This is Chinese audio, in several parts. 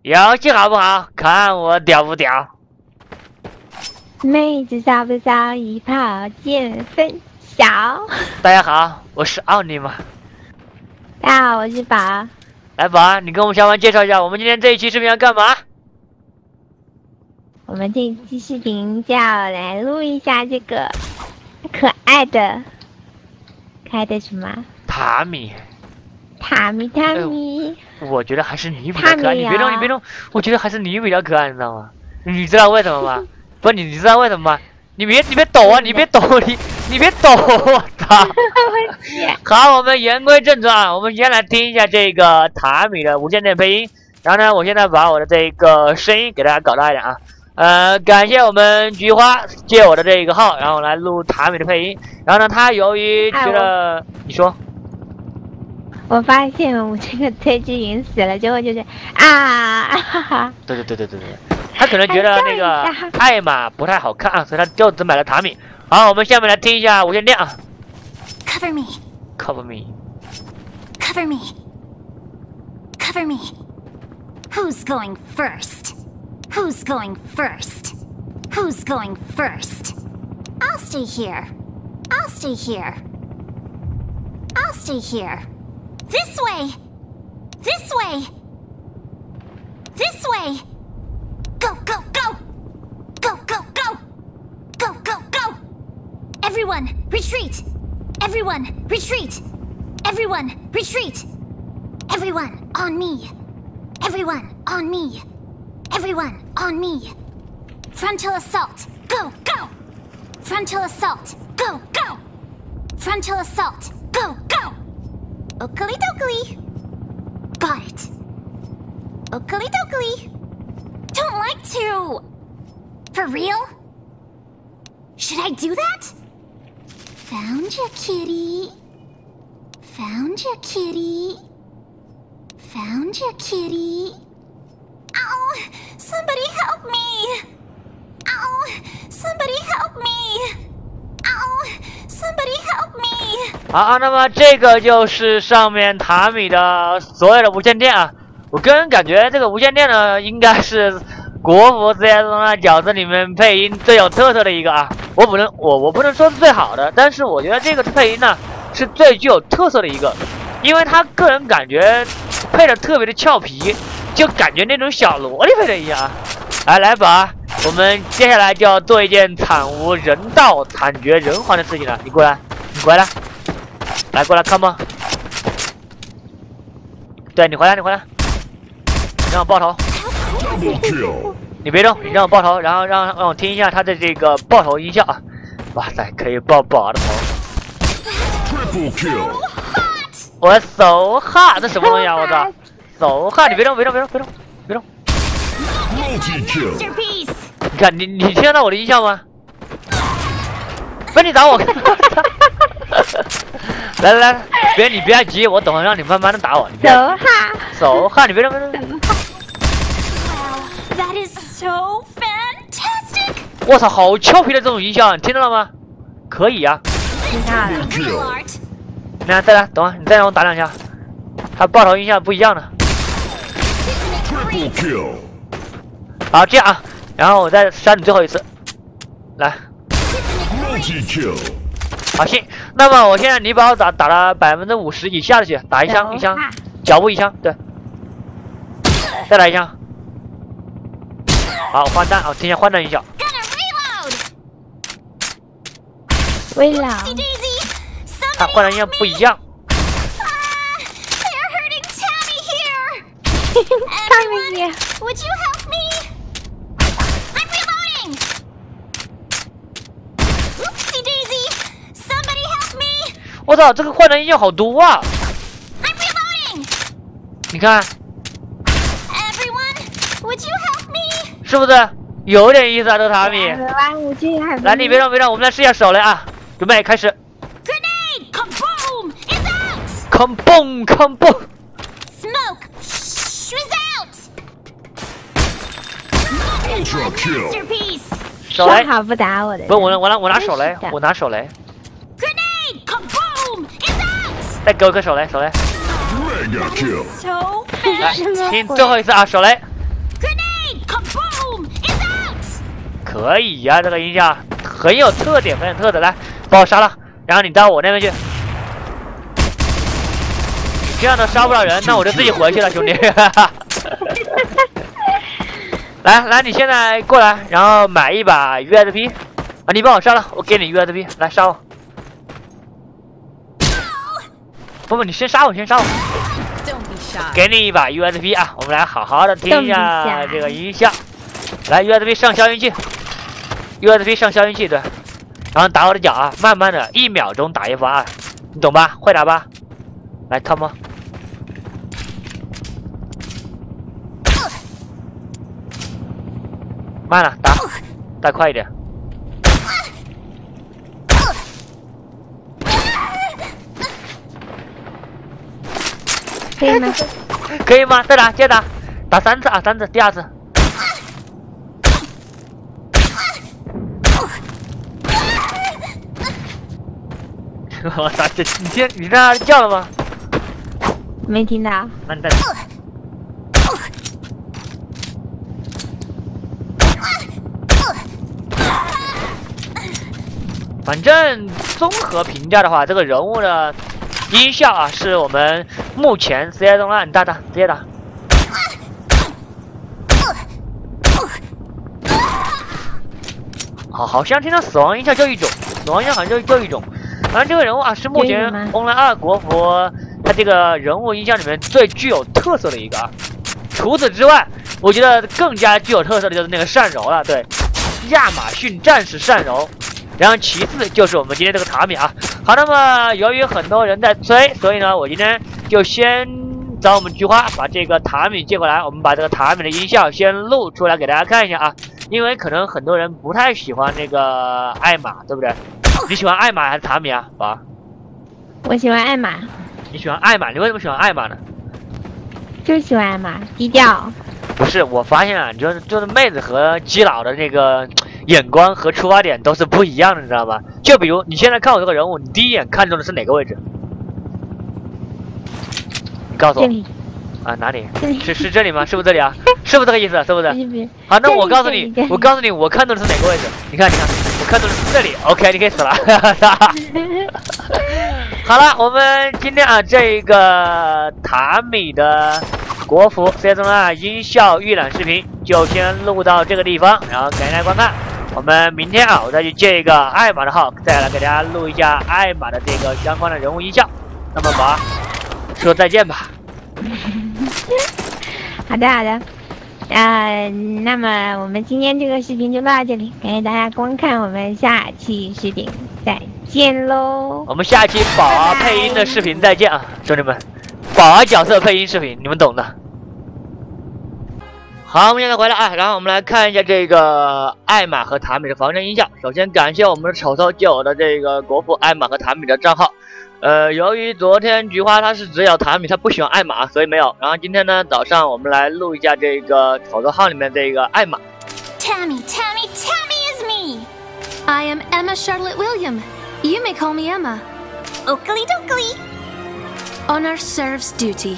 游戏好不好？看我屌不屌？妹子骚不骚？一炮见分晓。大家好，我是奥尼玛。大家好，我是宝。来，宝儿，你跟我们小伙伴介绍一下，我们今天这一期视频要干嘛？我们这一期视频就要来录一下这个可爱的什么？塔米。塔米。我觉得还是你比较可爱，你别动，我觉得还是你比较可爱，你知道吗？你知道为什么吗？不是你知道为什么吗？你别抖啊！你别抖，你别抖！我操！好，我们言归正传啊，我们先来听一下这个塔米的无线电配音。然后呢，我现在把我的这个声音给大家搞大一点啊。感谢我们菊花借我的这个号，然后来录塔米的配音。然后呢，他由于觉得，你说。我发现我这个推之云死了之后就是啊，哈哈。对，他可能觉得那个艾玛不太好看啊，所以他就只买了塔米。好，我们下面来听一下无线电啊。Cover me. Cover me. Cover me. Cover me. Who's going first? Who's going first? Who's going first? I'll stay here. I'll stay here. I'll stay here. This way! This way! This way! Go, go, go! Go, go, go! Go, go, go! Everyone, retreat! Everyone, retreat! Everyone, retreat! Everyone, on me! Everyone, on me! Everyone, on me! Frontal assault! Go, go! Frontal assault! Go, go! Frontal assault! Go, go! Oakley dokley. Got it. Oakley dokley. Don't like to. For real? Should I do that? Found ya, kitty. Found ya, kitty. Found ya, kitty. Ow! Somebody help me! Ow! Somebody help me! Ow! Somebody help me! 好，那么这个就是上面塔米的所有的无线电啊。我个人感觉这个无线电呢，应该是国服 CS 中的角色里面配音最有特色的一个啊。我不能说是最好的，但是我觉得这个配音呢是最具有特色的一个，因为他个人感觉配的特别的俏皮，就感觉那种小萝莉配的一样啊。来吧，我们接下来就要做一件惨无人道、惨绝人寰的事情了。你过来，来过来 ，come on。对你回来，让我爆头。你别动，你让我爆头，然后让我听一下他的这个爆头音效啊！哇塞，可以爆宝的头。我手哈，这什么东西啊？我操，手哈！你别动。你看你听到我的音效吗？不是你打我！来，你别急，我等会让你慢慢的打我。手哈，你别动。我操，好俏皮的这种音效，你听到了吗？可以啊。听到了。那再来，等会你再让我打两下，他爆头音效不一样的。好，这样啊，然后我再杀你最后一次，来。好，行。那么我现在你把我打了50%以下的血，打一枪，脚步一枪，对。再来一枪。好，换弹，听一下换弹音效。微老。他换弹音效不一样。Would you help me? I'm reloading! Oopsie daisy! Somebody help me! 我操，这个换弹音效好多啊 I'm reloading! 你看 Everyone, would you help me? 是不是有点意思啊？这个塔米。来，你别动，我们来试一下手雷啊！准备开始。Grenade! Kaboom! It's out! Kaboom! Smoke! She's out! 手雷。好不打我的。不，我拿手雷，Grenade! Kaboom! It's out! 再给我个手雷。来，听最后一次啊，手雷。grenade! Kaboom! Is out! 可以呀、这个音效很有特点，很有特色。来，把我杀了，然后你到我那边去。你这样都杀不了人，那我就自己回去了，兄弟。来，你现在过来，然后买一把 USP 啊！你帮我杀了，我给你 USP， 来杀我。不，你先杀我，先杀我。给你一把 USP 啊！我们来好好的听一下这个音效。来 ，USP 上消音器 ，USP 上消音器，对。然后打我的脚啊，慢慢的，1秒钟打一发啊，你懂吧？会打吧？来 ，come on。慢了，打，再快一点。可以吗？可以吗？再打，接打，打3次啊，3次，第2次。我操，你在那叫了吗？没听到。那你再打。反正综合评价的话，这个人物的音效啊，是我们目前 CS Online 打，直接打。好像听到死亡音效就一种，死亡音效好像就一种。反正这个人物啊，是目前 Online 2国服它这个人物音效里面最具有特色的一个啊。除此之外，我觉得更加具有特色的就是那个善柔了，对，亚马逊战士善柔。然后其次就是我们今天这个塔米啊。好，那么由于很多人在催，所以呢，我今天就先找我们菊花把这个塔米借过来，我们把这个塔米的音效先录出来给大家看一下啊。因为可能很多人不太喜欢那个艾玛，对不对？你喜欢艾玛还是塔米啊，宝？我喜欢艾玛。你喜欢艾玛？你为什么喜欢艾玛呢？就喜欢艾玛，低调。不是，我发现啊，就是妹子和基佬的那个眼光和出发点都是不一样的，你知道吗？就比如你现在看我这个人物，你第一眼看中的是哪个位置？你告诉我。啊，哪里？是这里吗？是不是这里啊？是不是这个意思？是不是？好，那我告诉你，我看中的是哪个位置？你看，我看中的是这里。OK， 你可以死了。好了，我们今天啊，这个塔米的国服 CS Online 音效预览视频就先录到这个地方，然后感谢大家观看。我们明天啊，我再去借一个艾玛的号，再来给大家录一下艾玛的这个相关的人物音效。那么宝，说再见吧。好的，那么我们今天这个视频就到这里，感谢大家观看，我们下期视频再见喽。我们下期宝儿配音的视频再见啊，兄弟们，宝儿角色配音视频你们懂的。好，我们现在回来啊，然后我们来看一下这个艾玛和塔米的防身音效。首先感谢我们的丑偷借我的这个国服艾玛和塔米的账号。由于昨天菊花他是只有塔米，他不喜欢艾玛，所以没有。然后今天呢，早上我们来录一下这个丑偷号里面这个艾玛。Tammy is me. I am Emma Charlotte William. You may call me Emma. Oakley dokley. Honor serves duty.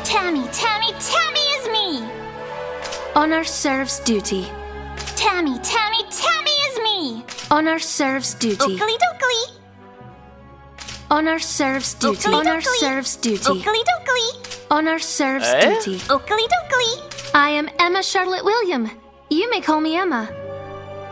Tammy is me. Honor serves duty. Tammy is me. Honor serves duty. Oakley dokley. Honor serves duty. Honor serves duty. Oakley dokley. Honor serves duty. Oakley dokley. I am Emma Charlotte William. You may call me Emma.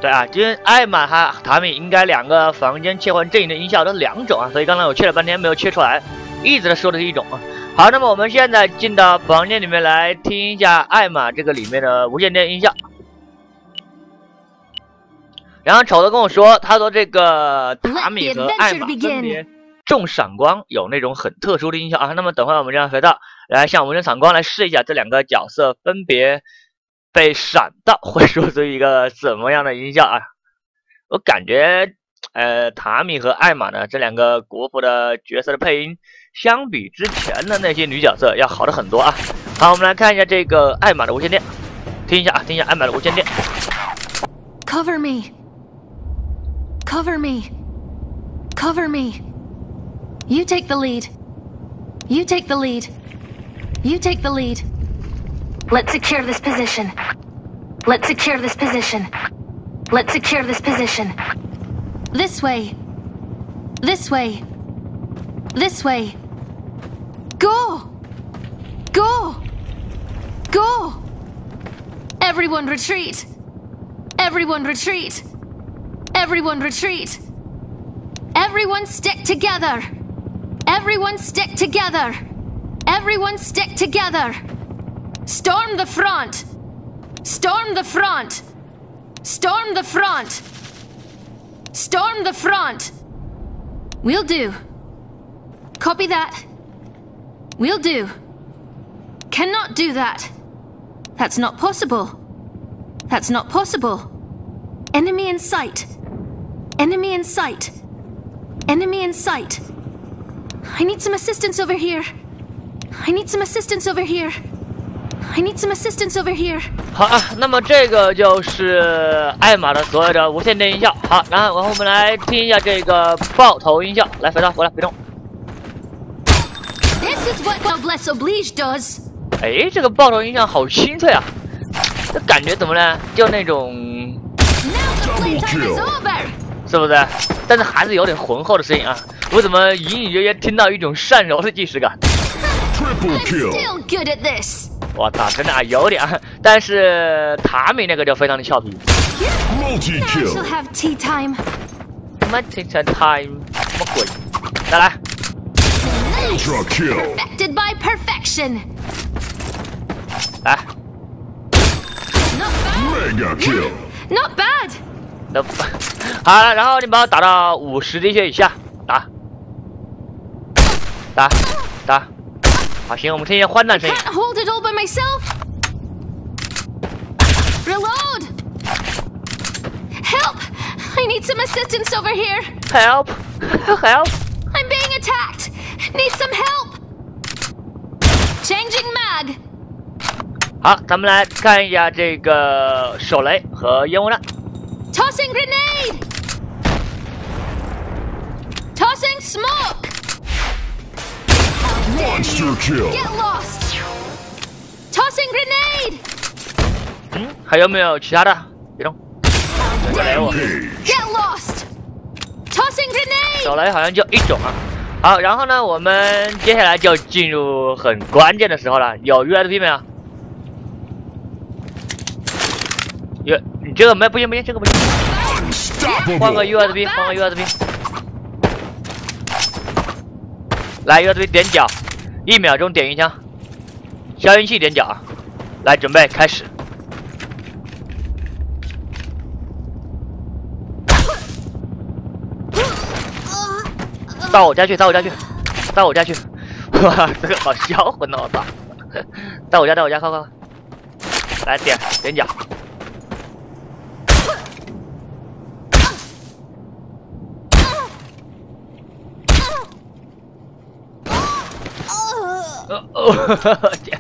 对啊，今天艾玛和塔米应该两个房间切换阵营的音效都是2种啊，所以刚才我切了半天没有切出来，一直说的是一种啊。好，那么我们现在进到房间里面来听一下艾玛这个里面的无线电音效。然后丑的跟我说，他说这个塔米和艾玛分别中闪光，有那种很特殊的音效啊。那么等会我们这样回到来向我们的闪光来试一下这2个角色分别被闪到会说出一个怎么样的音效啊？我感觉塔米和艾玛呢这2个国服的角色的配音，相比之前的那些女角色要好的很多啊。好，我们来看一下这个艾玛的无线电，听一下艾玛的无线电。Cover me. Cover me. Cover me. You take the lead. You take the lead. You take the lead. Let's secure this position. Let's secure this position. Let's secure this position. This way. This way. This way. Go! Go! Go! Everyone retreat! Everyone retreat! Everyone retreat! Everyone stick together! Everyone stick together! Everyone stick together! Storm the front! Storm the front! Storm the front! Storm the front! We'll do. Copy that. We'll do. Cannot do that. That's not possible. That's not possible. Enemy in sight. Enemy in sight. Enemy in sight. I need some assistance over here. I need some assistance over here. I need some assistance over here. 好啊，那么这个就是艾玛的所有的无线电音效。好，然后我们来听一下这个爆头音效。来，回来，别动。This is what Noblesse Oblige does. 哎，这个爆头音效好清脆啊，这感觉怎么呢？就那种， Now the playtime is over. 是不是？但是还是有点浑厚的声音啊。我怎么隐隐约约听到一种上柔的即视感？ I'm still good at this. 我操，真的啊，有点啊。但是塔米那个就非常的俏皮。Now she'll have tea time. Multi time， 什么鬼？再来。 Ultra kill. Perfected by perfection. 来， Not bad. Mega kill. Not bad. 那好了，然后你把我打到50滴血以下，打。好，行，我们听一下欢蛋声音。 Can't hold it all by myself. Reload. Help! I need some assistance over here. Help! I'm being attacked. Need some help. Changing mag. 好，咱们来看一下这个手雷和烟雾弹。 Tossing grenade. Tossing smoke. Monster kill. Get lost. Tossing grenade. 还有没有其他的？别动，手雷我。 Get lost. Tossing grenade. 手雷好像就一种啊。好，然后呢，我们接下来就进入很关键的时候了。有 USB 没有？你这个没不行，这个不行。换个 USB， 来 USB 点脚，1秒钟点一枪，消音器点脚啊。来，准备开始。到我家去！哇，这个好销魂哦！我操！到我家，快！来点脚。天，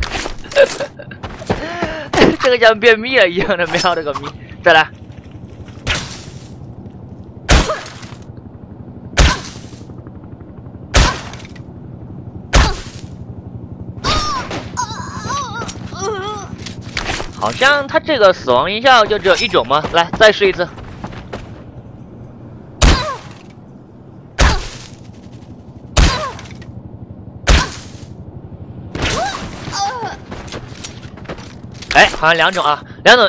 这个像便秘了一样的喵了个咪！再来。 好像它这个死亡音效就只有一种吗？来，再试一次。哎，好像2种啊，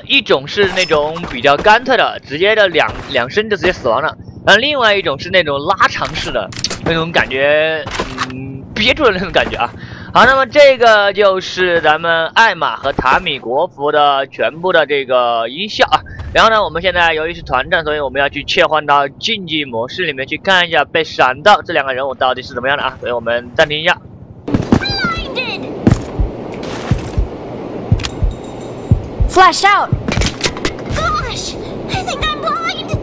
一种是那种比较干脆的，直接的两声就直接死亡了，然后另外一种是那种拉长式的那种感觉，憋住的那种感觉啊。 好，那么这个就是咱们艾玛和塔米国服的全部的这个音效啊。然后呢，我们现在由于是团战，所以我们要去切换到竞技模式里面去看一下被闪到这2个人物到底是怎么样的啊。所以我们暂停一下。Flash out! Gosh, I think I'm blind.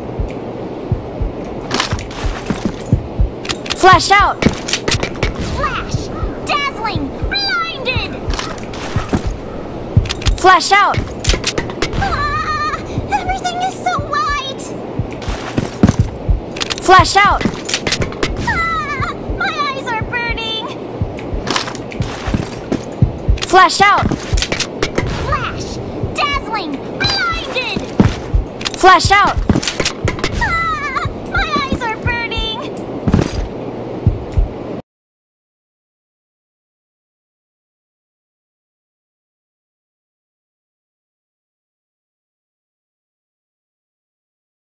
Flash out! Flash! Dazzling! Blinded! Flash out! Ah, everything is so white! Flash out! Ah, my eyes are burning! Flash out! Flash! Flash out!